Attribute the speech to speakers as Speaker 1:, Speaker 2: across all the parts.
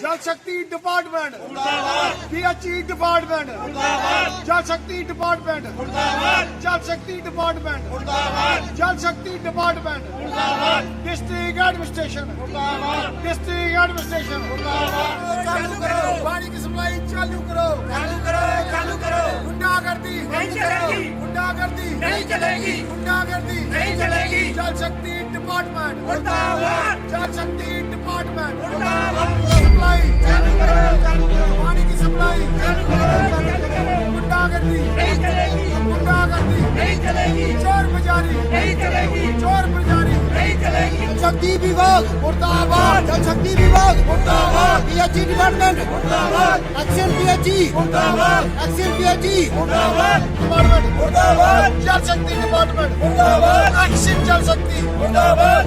Speaker 1: जल शक्ति department PHE department जल शक्ति डिपार्टमेंट जल शक्ति डिपार्टमेंट जल शक्ति डिपार्टमेंट डिस्ट्रिक्ट एडमिनिस्ट्रेशन चालू करो पानी की सप्लाई चालू करो गुंडागर्दी नहीं चलेगी गुंडागर्दी नहीं चलेगी जल शक्ति डिपार्टमेंट जल शक्ति डिपार्टमेंट सप्लाई चालू करो पानी की सप्लाई गुंडागर्दी नहीं चलेगी चोर बाजारी नहीं चलेगी शक्ति विभाग मुर्दाबाद जल शक्ति विभाग मुर्दाबाद PHE डिपार्टमेंट मुर्दाबाद एक्शन PHE मुर्दाबाद एक्शन PHE मुर्दाबाद डिपार्टमेंट मुर्दाबाद जल शक्ति डिपार्टमेंट मुर्दाबाद एक्शन जल शक्ति मुर्दाबाद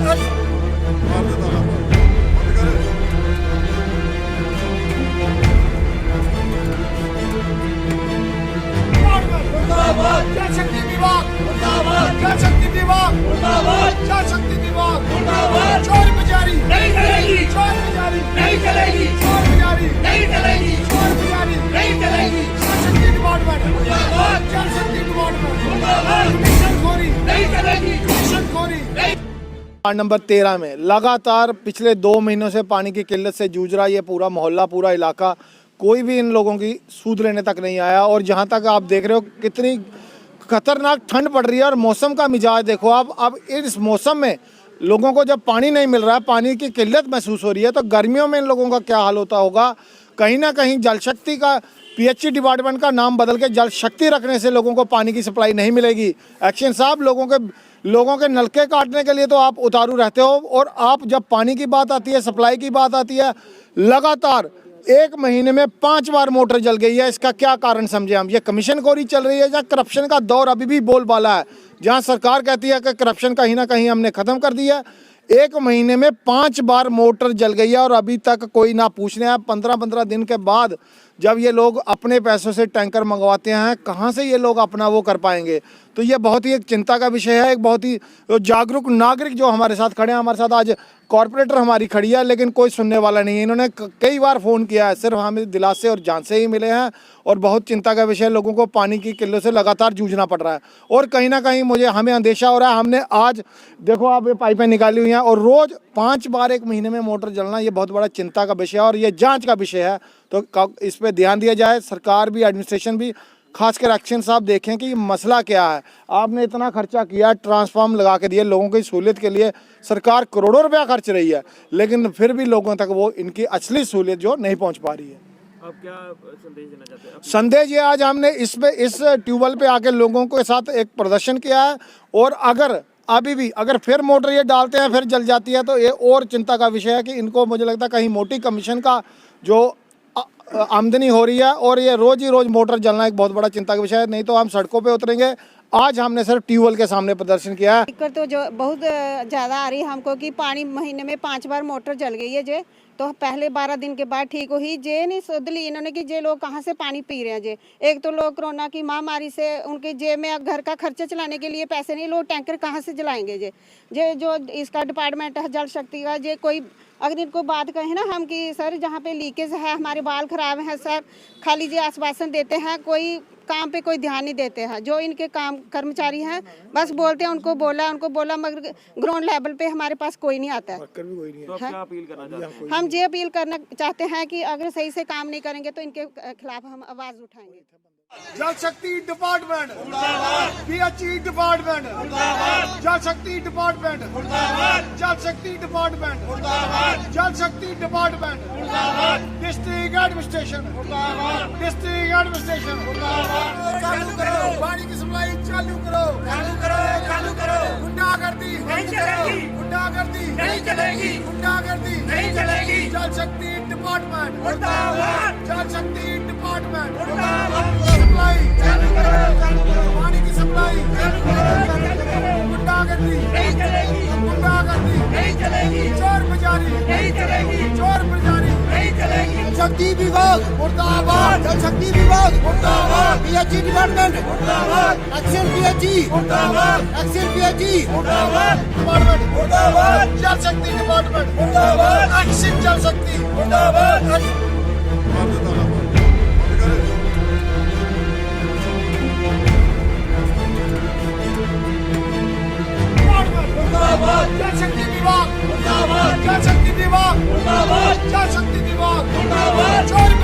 Speaker 1: जल शक्ति विभाग मुर्दाबाद जल शक्ति विभाग मुर्दाबाद जल शक्ति विभाग मुर्दाबाद चोर बाजारी नहीं चलेगी चोर बाजारी नहीं चलेगी चोर बाजारी नहीं चलेगी चोर बाजारी नहीं चलेगी जल शक्ति डिपार्टमेंट मुर्दाबाद जल शक्ति डिपार्टमेंट मुर्दाबाद मिशनखोरी नहीं चलेगी मिशनखोरी
Speaker 2: वार्ड नंबर 13 में लगातार पिछले 2 महीनों से पानी की किल्लत से जूझ रहा ये पूरा मोहल्ला पूरा इलाका। कोई भी इन लोगों की सूद लेने तक नहीं आया और जहां तक आप देख रहे हो कितनी खतरनाक ठंड पड़ रही है और मौसम का मिजाज देखो आप। अब इस मौसम में लोगों को जब पानी नहीं मिल रहा है, पानी की किल्लत महसूस हो रही है, तो गर्मियों में इन लोगों का क्या हाल होता होगा। कहीं ना कहीं जल शक्ति का PHE डिपार्टमेंट का नाम बदल के जल शक्ति रखने से लोगों को पानी की सप्लाई नहीं मिलेगी। एक्शन साहब, लोगों के नलके काटने के लिए तो आप उतारू रहते हो और आप जब पानी की बात आती है, सप्लाई की बात आती है, लगातार 1 महीने में 5 बार मोटर जल गई है। इसका क्या कारण समझे हम? ये कमीशनखोरी चल रही है या करप्शन का दौर अभी भी बोलबाला है? जहां सरकार कहती है कि करप्शन कहीं ना कहीं हमने ख़त्म कर दिया है, 1 महीने में 5 बार मोटर जल गई है और अभी तक कोई ना पूछने आया। 15-15 दिन के बाद जब ये लोग अपने पैसों से टैंकर मंगवाते हैं, कहाँ से ये लोग अपना वो कर पाएंगे? तो ये बहुत ही एक चिंता का विषय है। एक बहुत ही जागरूक नागरिक जो हमारे साथ खड़े हैं, हमारे साथ आज कॉरपोरेटर हमारी खड़ी है, लेकिन कोई सुनने वाला नहीं है। इन्होंने कई बार फ़ोन किया है, सिर्फ हमें दिलासे और जान से ही मिले हैं और बहुत चिंता का विषय, लोगों को पानी की किल्लत से लगातार जूझना पड़ रहा है। और कहीं ना कहीं हमें अंदेशा हो रहा है। हमने आज देखो आप ये पाइपें निकाली हुई हैं और रोज़ 5 बार 1 महीने में मोटर जलना, ये बहुत बड़ा चिंता का विषय है और ये जाँच का विषय है। तो इस पर ध्यान दिया जाए, सरकार भी, एडमिनिस्ट्रेशन भी, खासकर एक्शन साहब देखें कि मसला क्या है। आपने इतना खर्चा किया, ट्रांसफार्म लगा के दिए लोगों की सहूलियत के लिए, सरकार करोड़ों रुपया खर्च रही है, लेकिन फिर भी लोगों तक वो इनकी असली सहूलियत जो नहीं पहुंच पा रही है।
Speaker 3: आप क्या संदेश देना चाहते हैं?
Speaker 2: संदेश ये, आज हमने इस ट्यूबवेल पे आके लोगों के साथ एक प्रदर्शन किया है और अगर फिर मोटर ये डालते हैं फिर जल जाती है तो ये और चिंता का विषय है कि इनको, मुझे लगता है कहीं मोटी कमीशन का जो आमदनी हो रही है और ये रोज़ ही रोज़ मोटर जलना एक बहुत बड़ा चिंता का विषय है। नहीं तो हम सड़कों पे उतरेंगे। आज हमने सिर्फ ट्यूबवेल के सामने प्रदर्शन किया है।
Speaker 4: दिक्कत तो जो बहुत ज़्यादा आ रही है हमको कि पानी महीने में 5 बार मोटर जल गई है जे, तो पहले 12 दिन के बाद ठीक हुई जे नहीं सोधली इन्होंने कि जे लोग कहाँ से पानी पी रहे हैं जे। एक तो लोग कोरोना की महामारी से उनके जेब में घर का खर्चा चलाने के लिए पैसे नहीं, लोग टैंकर कहाँ से जलाएंगे जे जो इसका डिपार्टमेंट है जल शक्ति का, जे कोई अगर इनको बात कहें ना हम कि सर जहाँ पे लीकेज है, हमारे बाल खराब हैं सर, खाली जो आश्वासन देते हैं, कोई काम पे कोई ध्यान नहीं देते हैं। जो इनके काम कर्मचारी हैं बस बोलते हैं उनको बोला मगर ग्राउंड लेवल पे हमारे पास कोई नहीं आता है।
Speaker 3: तो आप क्या अपील करना चाहते हैं?
Speaker 4: हम ये अपील करना चाहते हैं कि अगर सही से काम नहीं करेंगे तो इनके खिलाफ हम आवाज उठाएंगे।
Speaker 1: जल शक्ति डिपार्टमेंट PHE डिपार्टमेंट जल शक्ति डिपार्टमेंट जल शक्ति डिपार्टमेंट जल शक्ति डिपार्टमेंट डिस्ट्रिक्ट एडमिनिस्ट्रेशन चालू करो पानी की सप्लाई चालू करो गुंडागर्दी नहीं चलेगी जल शक्ति डिपार्टमेंट जल शक्ति डिपार्टमेंट सप्लाई चालू करो पानी की सप्लाई गुंडागर्दी नहीं चलेगी चोर बाजारी नहीं चलेगी शक्ति विभाग मुर्दाबाद, जल शक्ति विभाग मुर्दाबाद, पीएचई डिपार्टमेंट मुर्दाबाद, एक्शन पीएचई मुर्दाबाद, एक्शन पीएचई मुर्दाबाद, डिपार्टमेंट मुर्दाबाद, जल शक्ति डिपार्टमेंट मुर्दाबाद, एक्शन जल शक्ति मुर्दाबाद। मुर्दाबाद, जल शक्ति विभाग मुर्दाबाद, जल शक्ति विभाग मुर्दाबाद, जल शक्ति विभाग मुर्दाबाद, चोर